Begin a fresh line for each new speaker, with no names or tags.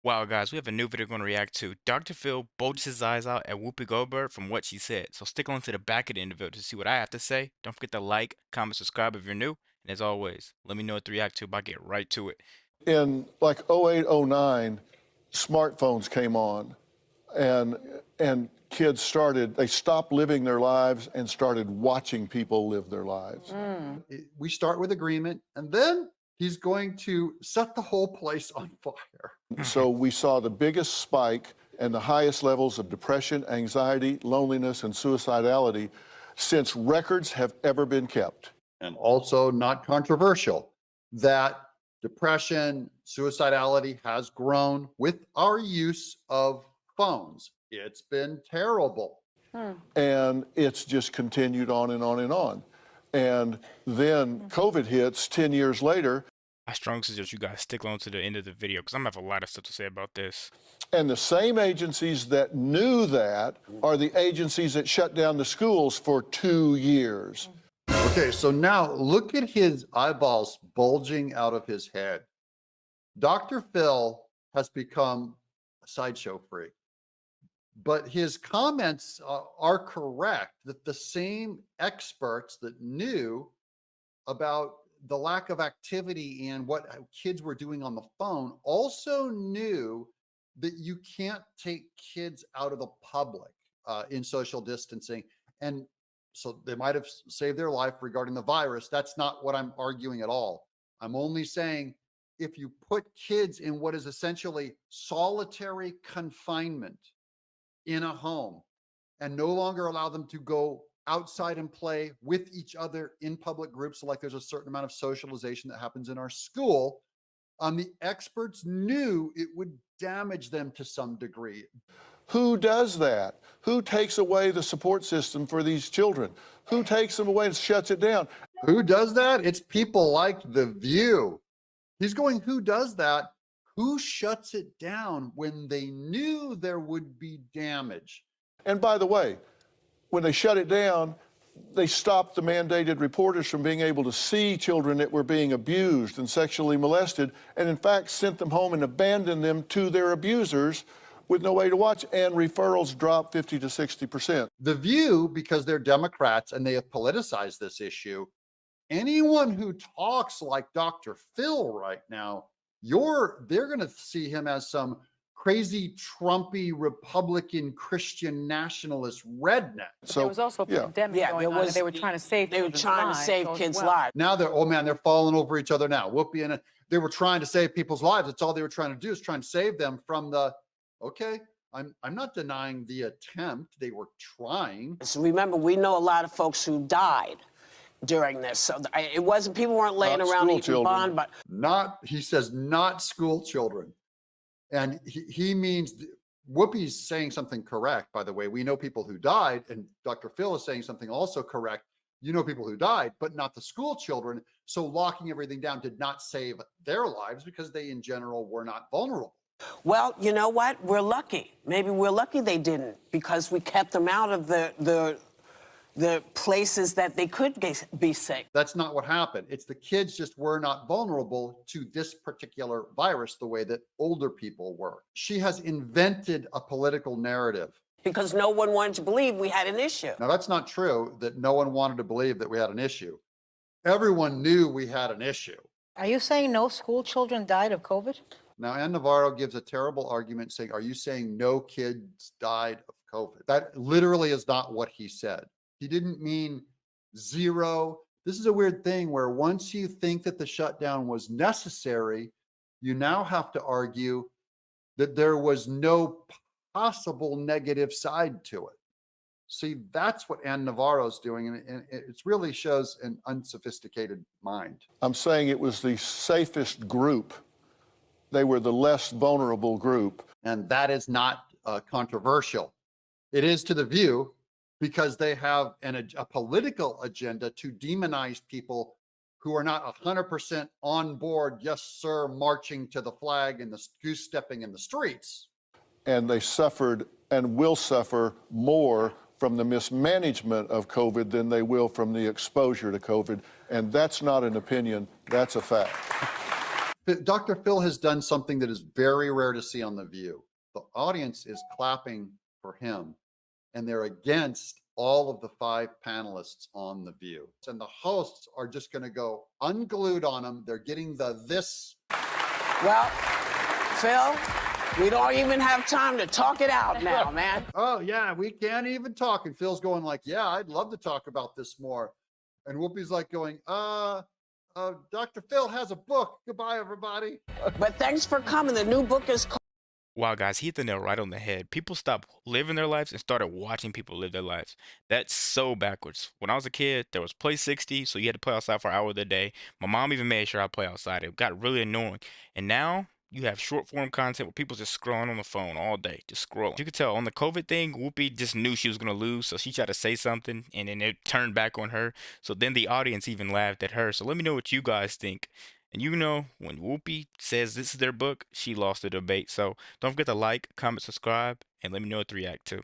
Wow, guys, we have a new video we're going to react to. Dr. Phil bulges his eyes out at Whoopi Goldberg from what she said. So stick on to the back of the video to see what I have to say. Don't forget to like, comment, subscribe if you're new. And as always, let me know what to react to, but I'll get right to it.
In like 08, 09, smartphones came on and kids they stopped living their lives and started watching people live their lives.
We start with agreement, and then he's going to set the whole place on fire.
So we saw the biggest spike and the highest levels of depression, anxiety, loneliness, and suicidality since records have ever been kept.
And also not controversial that depression, suicidality has grown with our use of phones. It's been terrible.
And it's just continued on and on and on. And then COVID hits 10 years later.
I strongly suggest you guys stick on to the end of the video because I'm going to have a lot of stuff to say about this.
And the same agencies that knew that are the agencies that shut down the schools for 2 years.
Okay, so now look at his eyeballs bulging out of his head. Dr. Phil has become a sideshow freak. But his comments are correct that the same experts that knew about the lack of activity and what kids were doing on the phone also knew that you can't take kids out of the public in social distancing. And so they might have saved their life regarding the virus. That's not what I'm arguing at all. I'm only saying if you put kids in what is essentially solitary confinement in a home and no longer allow them to go outside and play with each other in public groups, like there's a certain amount of socialization that happens in our school, the experts knew it would damage them to some degree.
Who does that? Who takes away the support system for these children? Who takes them away and shuts it down?
Who does that? It's people like The View. He's going, who does that? Who shuts it down when they knew there would be damage?
And by the way, when they shut it down, they stopped the mandated reporters from being able to see children that were being abused and sexually molested, and in fact sent them home and abandoned them to their abusers with no way to watch, and referrals dropped 50 to 60%.
The View, because they're Democrats and they have politicized this issue, anyone who talks like Dr. Phil right now, they're going to see him as some crazy Trumpy Republican Christian nationalist redneck.
So there was also a pandemic going on, and they were trying to save
kids' lives.
Now they're falling over each other now. Whoopi and they were trying to save people's lives. That's all they were trying to do, is trying to save them from the, okay, I'm not denying the attempt. They were trying.
So remember, we know a lot of folks who died during this. So it wasn't, people weren't laying around eating bond, but
he says not school children. And he means, Whoopi's saying something correct, by the way. We know people who died, and Dr. Phil is saying something also correct. You know people who died, but not the school children. So locking everything down did not save their lives because they, in general, were not vulnerable.
Well, you know what? We're lucky. Maybe we're lucky they didn't, because we kept them out of the places that they could be safe.
That's not what happened. It's the kids just were not vulnerable to this particular virus the way that older people were. She has invented a political narrative.
Because no one wanted to believe we had an issue.
Now, that's not true, that no one wanted to believe that we had an issue. Everyone knew we had an issue.
Are you saying no school children died of COVID?
Now, Ann Navarro gives a terrible argument saying, are you saying no kids died of COVID? That literally is not what he said. He didn't mean zero. This is a weird thing where once you think that the shutdown was necessary, you now have to argue that there was no possible negative side to it. See, that's what Ann Navarro's doing, and it really shows an unsophisticated mind.
I'm saying it was the safest group. They were the less vulnerable group.
And that is not controversial. It is to The View, because they have a political agenda to demonize people who are not 100% on board, yes, sir, marching to the flag and the goose-stepping in the streets.
And they suffered and will suffer more from the mismanagement of COVID than they will from the exposure to COVID. And that's not an opinion, that's a fact.
Dr. Phil has done something that is very rare to see on The View. The audience is clapping for him, and they're against all of the 5 panelists on The View. And the hosts are just going to go unglued on them. They're getting this.
Well, Phil, we don't even have time to talk it out now, man.
Oh, yeah, we can't even talk. And Phil's going like, yeah, I'd love to talk about this more. And Whoopi's like going, Dr. Phil has a book. Goodbye, everybody.
But thanks for coming. The new book is called.
Wow, guys, he hit the nail right on the head. People stopped living their lives and started watching people live their lives. That's so backwards. When I was a kid, there was Play 60, so you had to play outside for an hour of the day. My mom even made sure I play outside. It got really annoying. And now you have short form content where people just scrolling on the phone all day, just scrolling. You could tell on the COVID thing, Whoopi just knew she was gonna lose, so she tried to say something, and then it turned back on her. So then the audience even laughed at her. So let me know what you guys think. And you know, when Whoopi says this is their book, she lost the debate. So don't forget to like, comment, subscribe, and let me know what to react to.